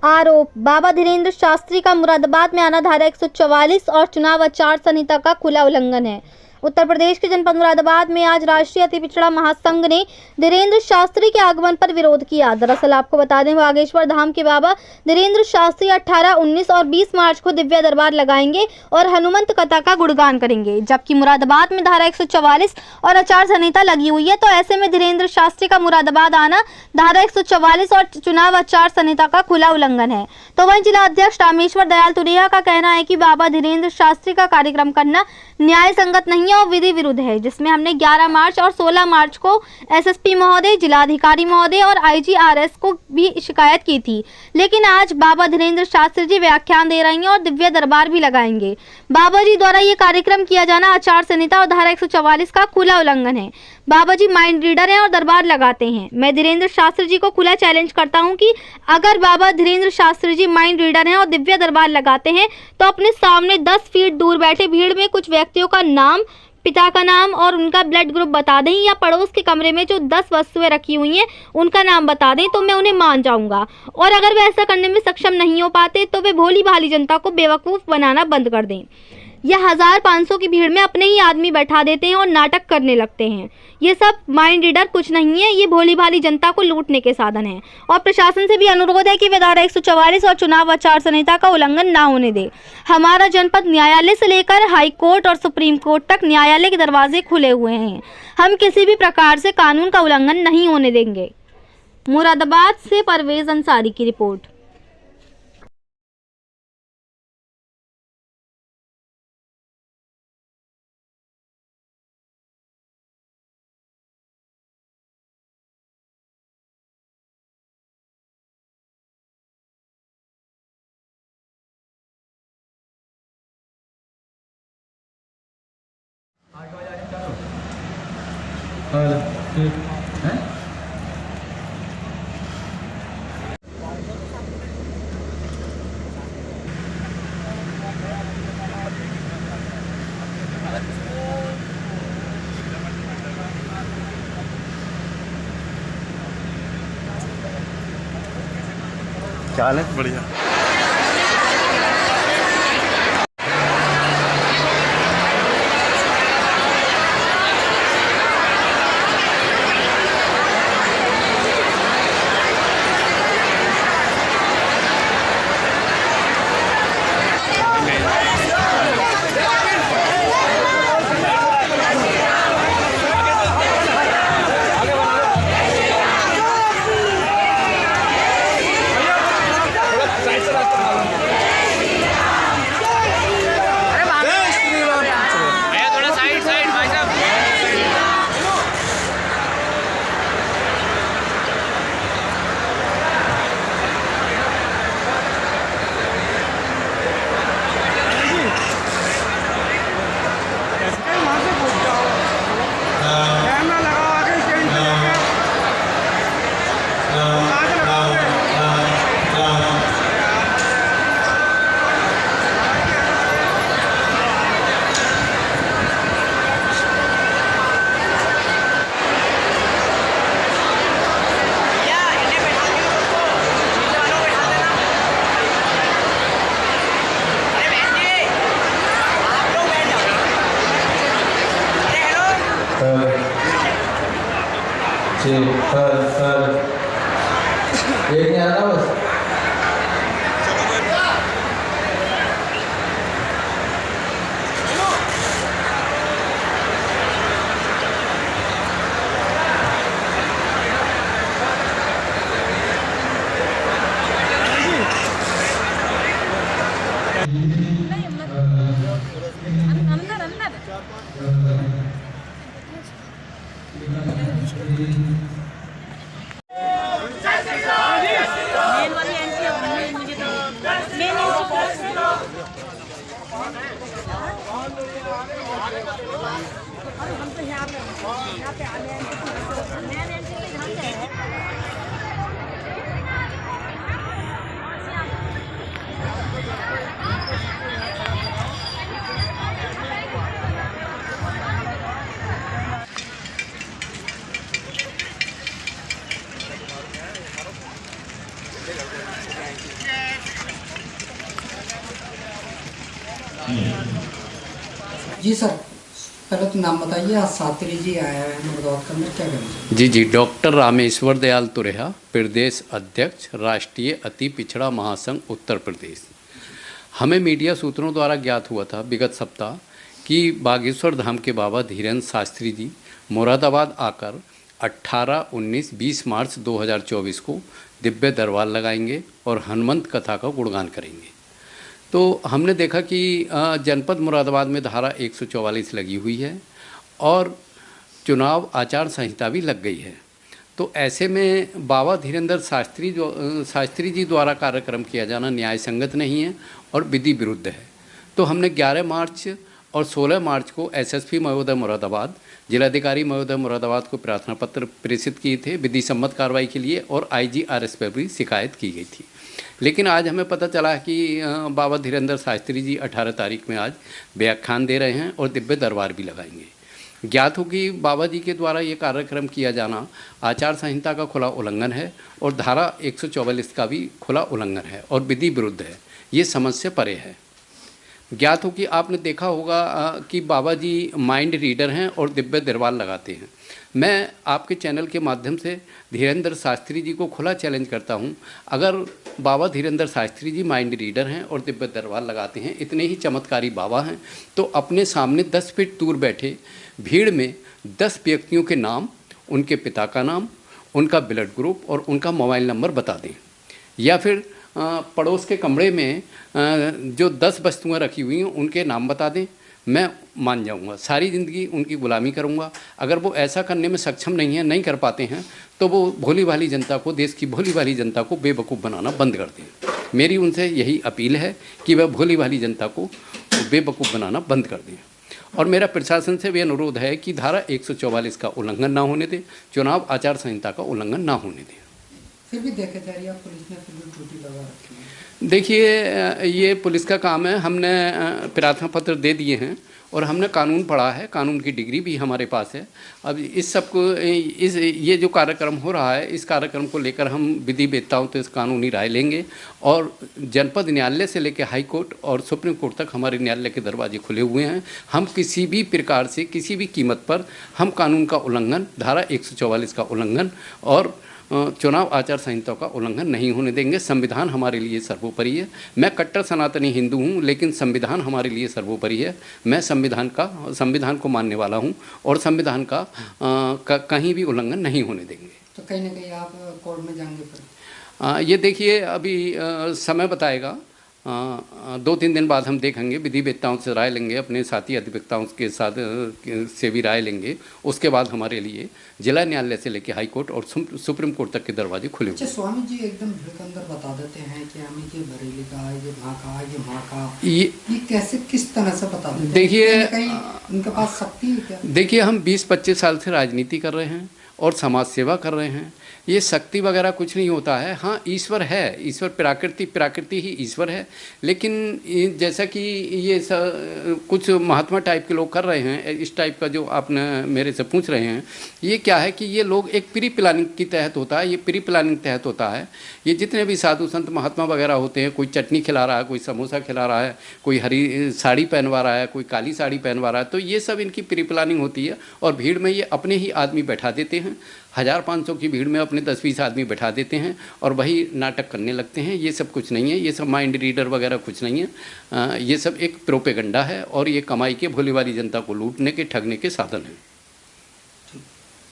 आरोप, बाबा धीरेन्द्र शास्त्री का मुरादाबाद में आना धारा 144 और चुनाव आचार संहिता का खुला उल्लंघन है। उत्तर प्रदेश के जनपद मुरादाबाद में आज राष्ट्रीय अति पिछड़ा महासंघ ने धीरेन्द्र शास्त्री के आगमन पर विरोध किया। दरअसल आपको बता दें, बागेश्वर धाम के बाबा धीरेन्द्र शास्त्री 18, 19 और 20 मार्च को दिव्य दरबार लगाएंगे और हनुमंत कथा का गुणगान करेंगे। जबकि मुरादाबाद में धारा 144 और आचार संहिता लगी हुई है, तो ऐसे में धीरेन्द्र शास्त्री का मुरादाबाद आना धारा 144 और चुनाव आचार संहिता का खुला उल्लंघन है। तो वहीं जिला अध्यक्ष रामेश्वर दयाल तुरेया का कहना है कि बाबा धीरेन्द्र शास्त्री का कार्यक्रम करना न्याय संगत नहीं और विधि विरुद्ध है, जिसमें हमने 11 मार्च और 16 मार्च को एसएसपी महोदय, जिलाधिकारी महोदय और आईजीआरएस को भी शिकायत की थी। लेकिन आज बाबा धीरेन्द्र शास्त्री जी व्याख्यान दे रहे हैं और दिव्य दरबार भी लगाएंगे। बाबा जी द्वारा ये कार्यक्रम किया जाना आचार संहिता और धारा 144 का खुला उल्लंघन है। बाबा जी माइंड रीडर हैं और दरबार लगाते हैं। मैं धीरेन्द्र शास्त्री जी को खुला चैलेंज करता हूं कि अगर बाबा धीरेन्द्र शास्त्री जी माइंड रीडर हैं और दिव्य दरबार लगाते हैं, तो अपने सामने 10 फीट दूर बैठे भीड़ में कुछ व्यक्तियों का नाम, पिता का नाम और उनका ब्लड ग्रुप बता दें, या पड़ोस के कमरे में जो 10 वस्तुएं रखी हुई हैं उनका नाम बता दें, तो मैं उन्हें मान जाऊंगा। और अगर वे ऐसा करने में सक्षम नहीं हो पाते, तो वे भोली भाली जनता को बेवकूफ़ बनाना बंद कर दें। यह 1000-500 की भीड़ में अपने ही आदमी बैठा देते हैं और नाटक करने लगते हैं। ये सब माइंड रीडर कुछ नहीं है, ये भोली भाली जनता को लूटने के साधन है। और प्रशासन से भी अनुरोध है कि वे धारा 144 और चुनाव आचार संहिता का उल्लंघन ना होने दे। हमारा जनपद न्यायालय से लेकर हाई कोर्ट और सुप्रीम कोर्ट तक न्यायालय के दरवाजे खुले हुए हैं। हम किसी भी प्रकार से कानून का उल्लंघन नहीं होने देंगे। मुरादाबाद से परवेज अंसारी की रिपोर्ट। क्या हाल है? बढ़िया। सर एक नहीं आना बस। हम तो यहाँ पे आ गए हैं। जी सर, पहले तो नाम बताइए। आज शास्त्री जी आए हैं मुरादाबाद के अंदर, क्या करेंगे? जी डॉक्टर रामेश्वर दयाल तुरेहा, प्रदेश अध्यक्ष, राष्ट्रीय अति पिछड़ा महासंघ उत्तर प्रदेश। हमें मीडिया सूत्रों द्वारा ज्ञात हुआ था विगत सप्ताह कि बागेश्वर धाम के बाबा धीरेन्द्र शास्त्री जी मुरादाबाद आकर 18, 19, 20 मार्च 2024 को दिव्य दरबार लगाएंगे और हनुमंत कथा का गुणगान करेंगे। तो हमने देखा कि जनपद मुरादाबाद में धारा 144 लगी हुई है और चुनाव आचार संहिता भी लग गई है। तो ऐसे में बाबा धीरेन्द्र शास्त्री जी द्वारा कार्यक्रम किया जाना न्याय संगत नहीं है और विधि विरुद्ध है। तो हमने 11 मार्च और 16 मार्च को एसएसपी महोदय मुरादाबाद, जिलाधिकारी महोदय मुरादाबाद को प्रार्थना पत्र प्रेषित किए थे विधि सम्मत कार्रवाई के लिए और IGRS पर भी शिकायत की गई थी। लेकिन आज हमें पता चला कि बाबा धीरेन्द्र शास्त्री जी 18 तारीख में आज व्याख्यान दे रहे हैं और दिव्य दरबार भी लगाएंगे। ज्ञात हो कि बाबा जी के द्वारा ये कार्यक्रम किया जाना आचार संहिता का खुला उल्लंघन है और धारा 144 का भी खुला उल्लंघन है और विधि विरुद्ध है। ये समझ से परे है। ज्ञात हो कि आपने देखा होगा कि बाबा जी माइंड रीडर हैं और दिव्य दरबार लगाते हैं। मैं आपके चैनल के माध्यम से धीरेन्द्र शास्त्री जी को खुला चैलेंज करता हूं, अगर बाबा धीरेन्द्र शास्त्री जी माइंड रीडर हैं और दिव्य दरबार लगाते हैं, इतने ही चमत्कारी बाबा हैं, तो अपने सामने 10 फीट दूर बैठे भीड़ में 10 व्यक्तियों के नाम, उनके पिता का नाम, उनका ब्लड ग्रुप और उनका मोबाइल नंबर बता दें। या फिर पड़ोस के कमरे में जो 10 वस्तुएं रखी हुई हैं उनके नाम बता दें, मैं मान जाऊंगा। सारी ज़िंदगी उनकी गुलामी करूंगा। अगर वो ऐसा करने में सक्षम नहीं है, नहीं कर पाते हैं, तो वो भोली भाली जनता को, देश की भोली भाली जनता को बेवकूफ़ बनाना बंद कर दें। मेरी उनसे यही अपील है कि वह भोली भाली जनता को बेवकूफ़ बनाना बंद कर दें। और मेरा प्रशासन से भी अनुरोध है कि धारा 144 का उल्लंघन ना होने दें, चुनाव आचार संहिता का उल्लंघन ना होने दें। फिर भी देखे जा रही है पुलिस ने फिर भी ड्यूटी लगा रखी है। देखिए, ये पुलिस का काम है। हमने प्रार्थना पत्र दे दिए हैं और हमने कानून पढ़ा है, कानून की डिग्री भी हमारे पास है। अब इस सब को ये जो कार्यक्रम हो रहा है, इस कार्यक्रम को लेकर हम विधि वेत्ताओं से कानूनी राय लेंगे और जनपद न्यायालय से लेकर हाई कोर्ट और सुप्रीम कोर्ट तक हमारे न्यायालय के दरवाजे खुले हुए हैं। हम किसी भी प्रकार से, किसी भी कीमत पर हम कानून का उल्लंघन, धारा 144 का उल्लंघन और चुनाव आचार संहिता का उल्लंघन नहीं होने देंगे। संविधान हमारे लिए सर्वोपरि है। मैं कट्टर सनातनी हिंदू हूं, लेकिन संविधान हमारे लिए सर्वोपरि है। मैं संविधान को मानने वाला हूं और संविधान का कहीं भी उल्लंघन नहीं होने देंगे। तो कहीं ना कहीं आप कोर्ट में जाएंगे फिर? ये देखिए, अभी समय बताएगा। 2-3 दिन बाद हम देखेंगे, विधि वेत्ताओं से राय लेंगे, अपने साथी अधिवक्ताओं के साथ से भी राय लेंगे। उसके बाद हमारे लिए जिला न्यायालय से लेकर हाई कोर्ट और सुप्रीम कोर्ट तक के दरवाजे खुले हुए। अच्छा, स्वामी जी एकदम भीड़ के अंदर बता देते हैं कि हमें ये बरेली का, ये वहाँ का, ये वहाँ का, ये कैसे, किस तरह से बता देते हैं? देखिए, कहीं उनके पास शक्ति है क्या? देखिए, हम 20-25 साल से राजनीति कर रहे हैं और समाज सेवा कर रहे हैं। ये शक्ति वगैरह कुछ नहीं होता है। हाँ, ईश्वर है, ईश्वर प्रकृति ही ईश्वर है। लेकिन जैसा कि ये कुछ महात्मा टाइप के लोग कर रहे हैं, इस टाइप का जो आपने मेरे से पूछ रहे हैं, ये क्या है कि ये लोग एक प्री प्लानिंग के तहत होता है, ये प्री प्लानिंग तहत होता है। ये जितने भी साधु संत महात्मा वगैरह होते हैं, कोई चटनी खिला रहा है, कोई समोसा खिला रहा है, कोई हरी साड़ी पहनवा रहा है, कोई काली साड़ी पहनवा रहा है, तो ये सब इनकी प्री प्लानिंग होती है। और भीड़ में ये अपने ही आदमी बैठा देते हैं। 1500 की भीड़ में अपने 10-20 आदमी बैठा देते हैं और वही नाटक करने लगते हैं। ये सब कुछ नहीं है, ये सब माइंड रीडर वगैरह कुछ नहीं है। ये सब एक प्रोपेगेंडा है और ये कमाई के भोली वाली जनता को लूटने के, ठगने के साधन हैं।